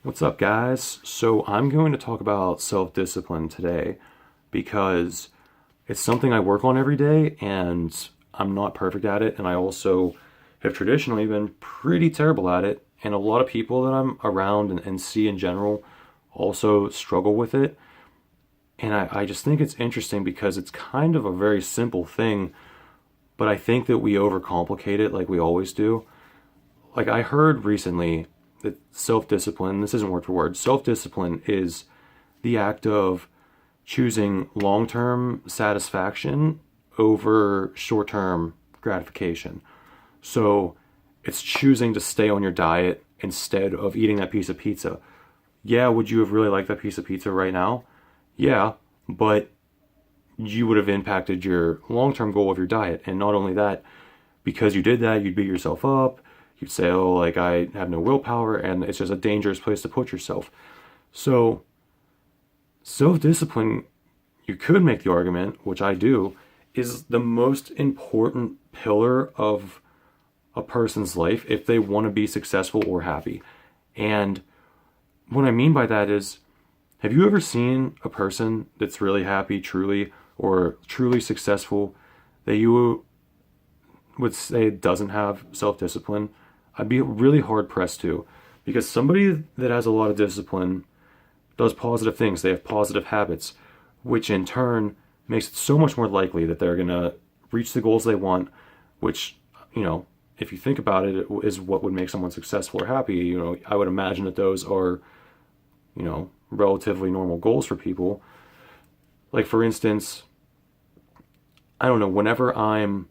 What's up, guys? So, I'm going to talk about self discipline today because it's something I work on every day and I'm not perfect at it. And I also have traditionally been pretty terrible at it. And a lot of people that I'm around and see in general also struggle with it. And I just think it's interesting because it's kind of a very simple thing, but I think that we overcomplicate it like we always do. Like, I heard recently that self discipline, this isn't word for word, self discipline is the act of choosing long term satisfaction over short term gratification. So it's choosing to stay on your diet instead of eating that piece of pizza. Yeah, would you have really liked that piece of pizza right now? Yeah, but you would have impacted your long term goal of your diet. And not only that, because you did that, you'd beat yourself up. You'd say, oh, like I have no willpower, and it's just a dangerous place to put yourself. So, self discipline, you could make the argument, which I do, is the most important pillar of a person's life if they want to be successful or happy. And what I mean by that is, have you ever seen a person that's really happy, truly, or truly successful that you would say doesn't have self discipline? I'd be really hard pressed to, because somebody that has a lot of discipline does positive things. They have positive habits, which in turn makes it so much more likely that they're going to reach the goals they want, which, if you think about it, is what would make someone successful or happy. I would imagine that those are, relatively normal goals for people. Like, for instance, I don't know, whenever I'm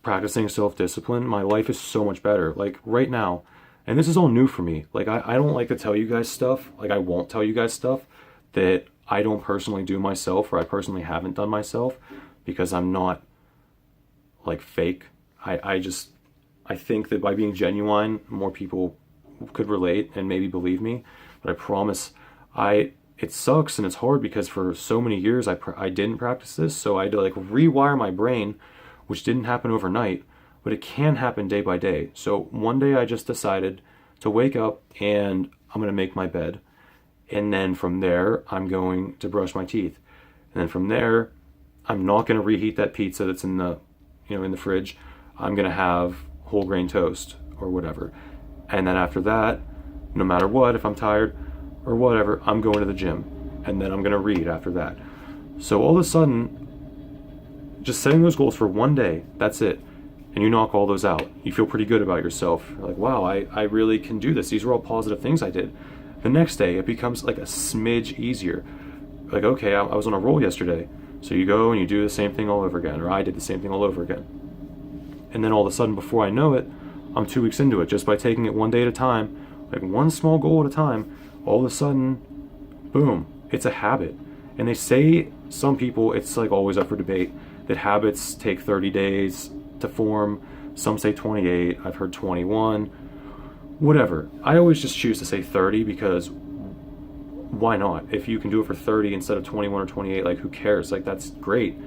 practicing self-discipline, my life is so much better. Like right now, and this is all new for me. Like I don't like to tell you guys stuff. Like I won't tell you guys stuff that I don't personally do myself or I personally haven't done myself because I'm not like fake. I think that by being genuine, more people could relate and maybe believe me. But I promise, it sucks and it's hard because for so many years I didn't practice this, so I had to like rewire my brain, which didn't happen overnight, but it can happen day by day. So one day I just decided to wake up and I'm going to make my bed. And then from there, I'm going to brush my teeth. And then from there, I'm not going to reheat that pizza that's in the fridge. I'm going to have whole grain toast or whatever. And then after that, no matter what, if I'm tired or whatever, I'm going to the gym. And then I'm going to read after that. So all of a sudden, just setting those goals for one day, that's it. And you knock all those out. You feel pretty good about yourself. You're like, wow, I really can do this. These are all positive things I did. The next day, it becomes like a smidge easier. Like, okay, I was on a roll yesterday. So you go and you do the same thing all over again, or I did the same thing all over again. And then all of a sudden, before I know it, I'm 2 weeks into it. Just by taking it one day at a time, like one small goal at a time, all of a sudden, boom, it's a habit. And they say, some people, it's like always up for debate, that habits take 30 days to form. Some say 28. I've heard 21. Whatever. I always just choose to say 30 because why not? If you can do it for 30 instead of 21 or 28, like who cares? Like that's great.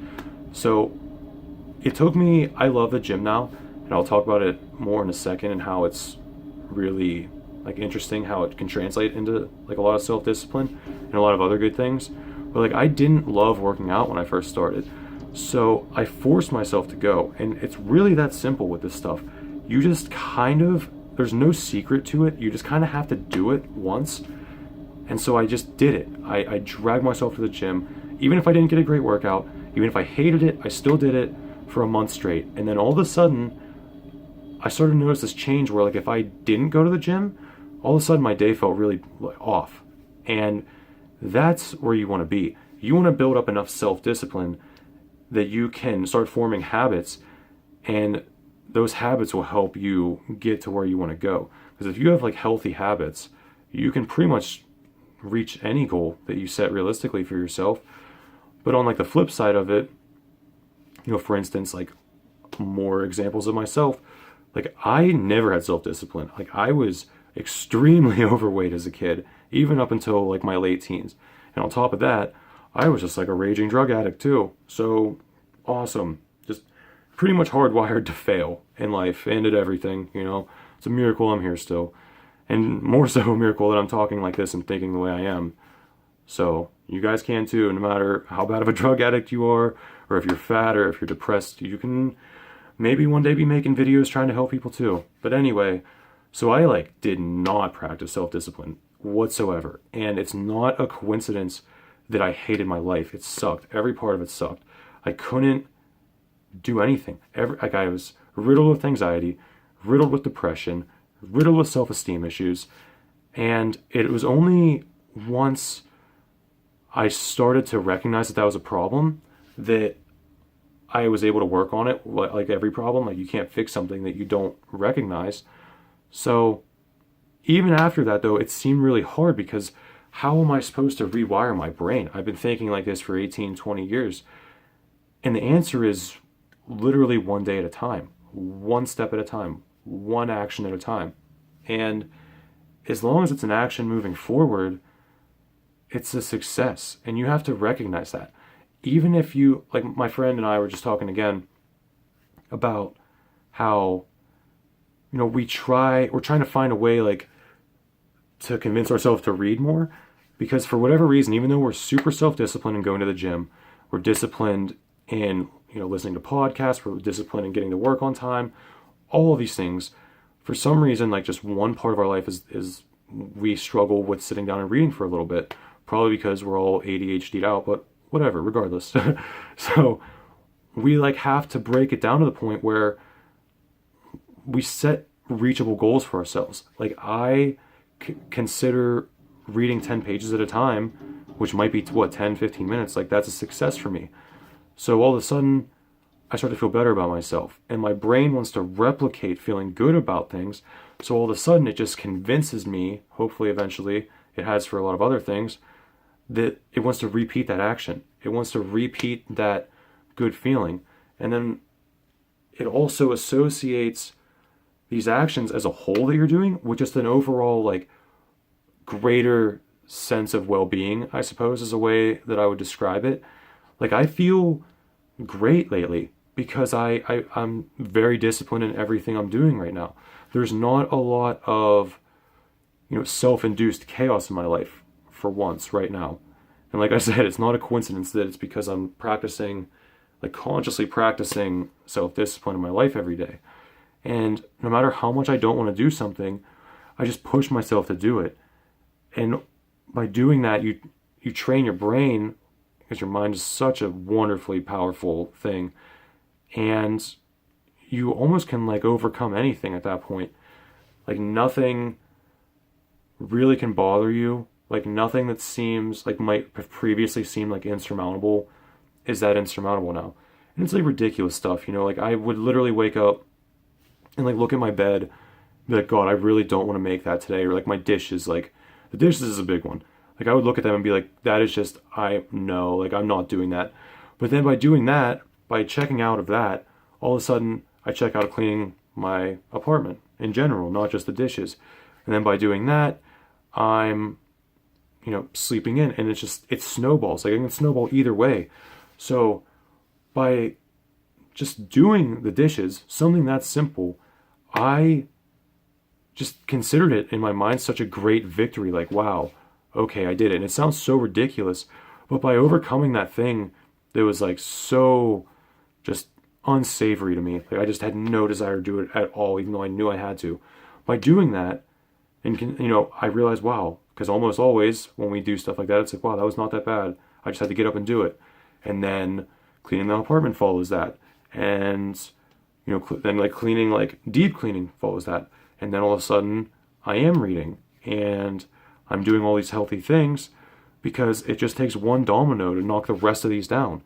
So it took me, I love the gym now, and I'll talk about it more in a second and how it's really like interesting how it can translate into like a lot of self-discipline and a lot of other good things. But like I didn't love working out when I first started. So I forced myself to go, and it's really that simple with this stuff. You just there's no secret to it. You just kind of have to do it once. And so I just did it. I dragged myself to the gym. Even if I didn't get a great workout, even if I hated it, I still did it for a month straight. And then all of a sudden, I started to notice this change where like if I didn't go to the gym, all of a sudden my day felt really off. And that's where you want to be. You want to build up enough self-discipline that you can start forming habits, and those habits will help you get to where you want to go. Because if you have like healthy habits, you can pretty much reach any goal that you set realistically for yourself. But on like the flip side of it, for instance, like more examples of myself, like I never had self-discipline. Like I was extremely overweight as a kid, even up until like my late teens. And on top of that, I was just like a raging drug addict too. So awesome. Just pretty much hardwired to fail in life and at everything. It's a miracle I'm here still. And more so a miracle that I'm talking like this and thinking the way I am. So you guys can too, no matter how bad of a drug addict you are, or if you're fat, or if you're depressed, you can maybe one day be making videos trying to help people too. But anyway, so I like did not practice self-discipline whatsoever. And it's not a coincidence that I hated my life. It sucked. Every part of it sucked. I couldn't do anything. Like I was riddled with anxiety, riddled with depression, riddled with self-esteem issues. And it was only once I started to recognize that that was a problem that I was able to work on it. Like every problem, like you can't fix something that you don't recognize. So even after that though, it seemed really hard because how am I supposed to rewire my brain? I've been thinking like this for 18, 20 years. And the answer is literally one day at a time, one step at a time, one action at a time. And as long as it's an action moving forward, it's a success. And you have to recognize that. Even if you, like my friend and I were just talking again about how, we're trying to find a way like to convince ourselves to read more, because for whatever reason, even though we're super self-disciplined in going to the gym, we're disciplined in, listening to podcasts, we're disciplined in getting to work on time, all of these things, for some reason, like just one part of our life is we struggle with sitting down and reading for a little bit, probably because we're all ADHD'd out, but whatever, regardless. So we like have to break it down to the point where we set reachable goals for ourselves. Like I consider reading 10 pages at a time, which might be 10, 15 minutes. Like that's a success for me. So all of a sudden I start to feel better about myself, and my brain wants to replicate feeling good about things. So all of a sudden it just convinces me, hopefully eventually it has for a lot of other things, that it wants to repeat that action. It wants to repeat that good feeling. And then it also associates these actions as a whole that you're doing with just an overall like greater sense of well-being, I suppose is a way that I would describe it. Like I feel great lately because I'm very disciplined in everything I'm doing right now. There's not a lot of, self-induced chaos in my life for once right now. And like I said, it's not a coincidence that it's because I'm practicing, like consciously practicing self-discipline in my life every day. And no matter how much I don't want to do something, I just push myself to do it. And by doing that, you train your brain, because your mind is such a wonderfully powerful thing. And you almost can like overcome anything at that point. Like nothing really can bother you. Like nothing that seems like might have previously seemed like insurmountable is that insurmountable now. And it's like ridiculous stuff, like I would literally wake up and like look at my bed, be like, God, I really don't want to make that today. Or like my dishes, like the dishes is a big one. Like I would look at them and be like, that is just, I'm not doing that. But then by doing that, by checking out of that, all of a sudden I check out of cleaning my apartment in general, not just the dishes. And then by doing that, I'm, sleeping in, and it snowballs. Like it can snowball either way. So by just doing the dishes, something that simple, I just considered it in my mind such a great victory. Like, wow, okay, I did it. And it sounds so ridiculous, but by overcoming that thing that was like so just unsavory to me, like I just had no desire to do it at all, even though I knew I had to. By doing that, and I realized, wow, because almost always when we do stuff like that, it's like, wow, that was not that bad. I just had to get up and do it. And then cleaning the apartment follows that. And, then like cleaning, like deep cleaning follows that. And then all of a sudden I am reading and I'm doing all these healthy things, because it just takes one domino to knock the rest of these down.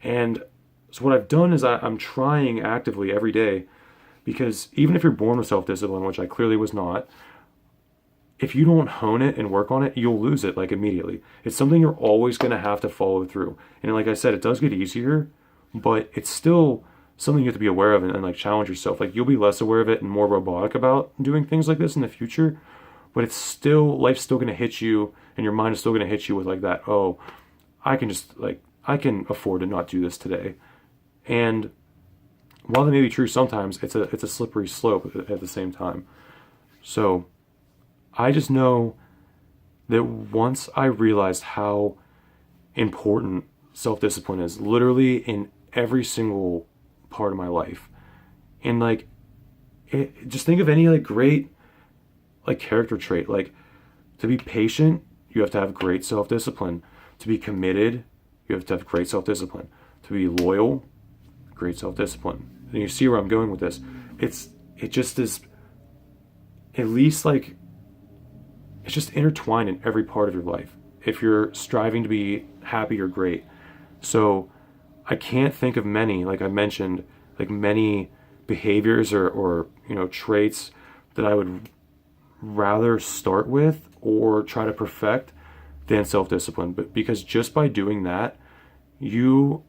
And so what I've done is I'm trying actively every day, because even if you're born with self-discipline, which I clearly was not, if you don't hone it and work on it, you'll lose it like immediately. It's something you're always going to have to follow through. And like I said, it does get easier, but it's still something you have to be aware of and like challenge yourself. Like you'll be less aware of it and more robotic about doing things like this in the future, but it's still, life's still going to hit you, and your mind is still going to hit you with like that, oh, I can afford to not do this today. And while that may be true sometimes, it's a slippery slope at the same time. So I just know that once I realized how important self-discipline is, literally in every single part of my life, and like, just think of any like great like character trait. Like, to be patient, you have to have great self-discipline. To be committed, you have to have great self-discipline. To be loyal, great self-discipline. And you see where I'm going with this. It just is, at least like, it's just intertwined in every part of your life. If you're striving to be happy or great. So I can't think of many, like I mentioned, like many behaviors or traits that I would rather start with or try to perfect than self-discipline. But because just by doing that, you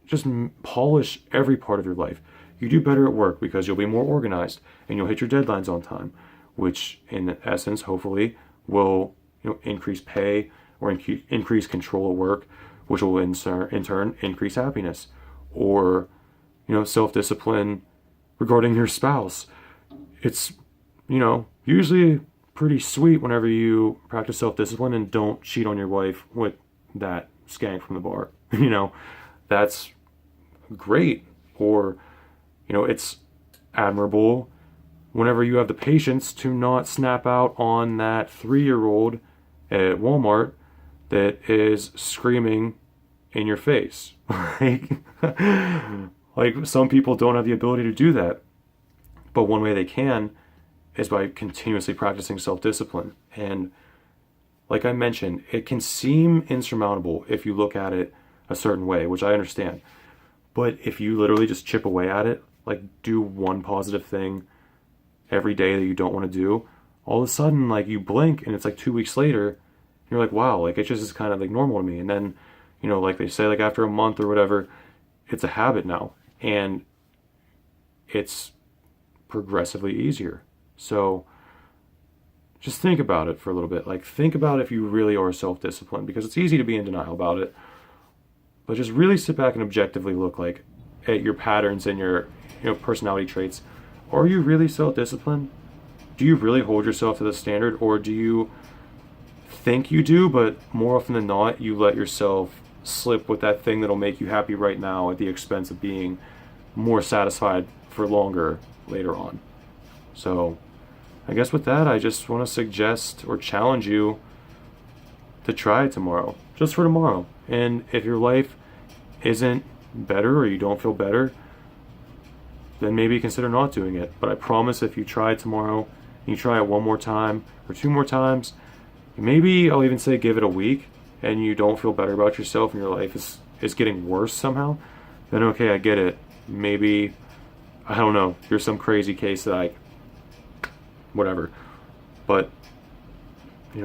just polish every part of your life. You do better at work because you'll be more organized and you'll hit your deadlines on time, which in essence, hopefully, will increase pay or increase control at work, which will in turn increase happiness. Or self-discipline regarding your spouse. It's usually pretty sweet whenever you practice self-discipline and don't cheat on your wife with that skank from the bar. That's great. Or it's admirable whenever you have the patience to not snap out on that 3-year-old at Walmart that is screaming in your face. Like some people don't have the ability to do that. But one way they can is by continuously practicing self-discipline. And like I mentioned, it can seem insurmountable if you look at it a certain way, which I understand. But if you literally just chip away at it, like do one positive thing every day that you don't want to do, all of a sudden, like you blink and it's like 2 weeks later, and you're like, wow, like it just is kind of like normal to me. And then, like they say, like after a month or whatever, it's a habit now. And it's progressively easier. So just think about it for a little bit. Like think about if you really are self-disciplined, because it's easy to be in denial about it. But just really sit back and objectively look like at your patterns and your personality traits. Are you really self-disciplined? Do you really hold yourself to the standard, or do you think you do, but more often than not, you let yourself slip with that thing that'll make you happy right now at the expense of being more satisfied for longer later on? So I guess with that, I just want to suggest or challenge you to try it tomorrow, just for tomorrow. And if your life isn't better or you don't feel better, then maybe consider not doing it. But I promise if you try it tomorrow, and you try it one more time or 2 more times, maybe I'll even say give it a week, and you don't feel better about yourself and your life is getting worse somehow, then okay, I get it. Maybe, I don't know, you're some crazy case that whatever. But,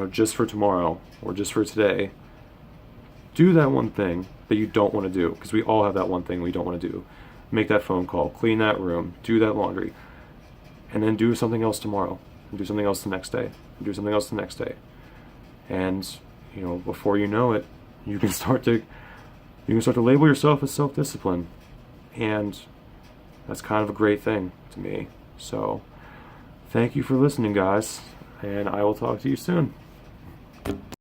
just for tomorrow or just for today, do that one thing that you don't want to do, because we all have that one thing we don't want to do. Make that phone call, clean that room, do that laundry, and then do something else tomorrow, and do something else the next day, and do something else the next day. And, before you know it, you can start to label yourself as self-disciplined. And that's kind of a great thing to me. So thank you for listening, guys, and I will talk to you soon.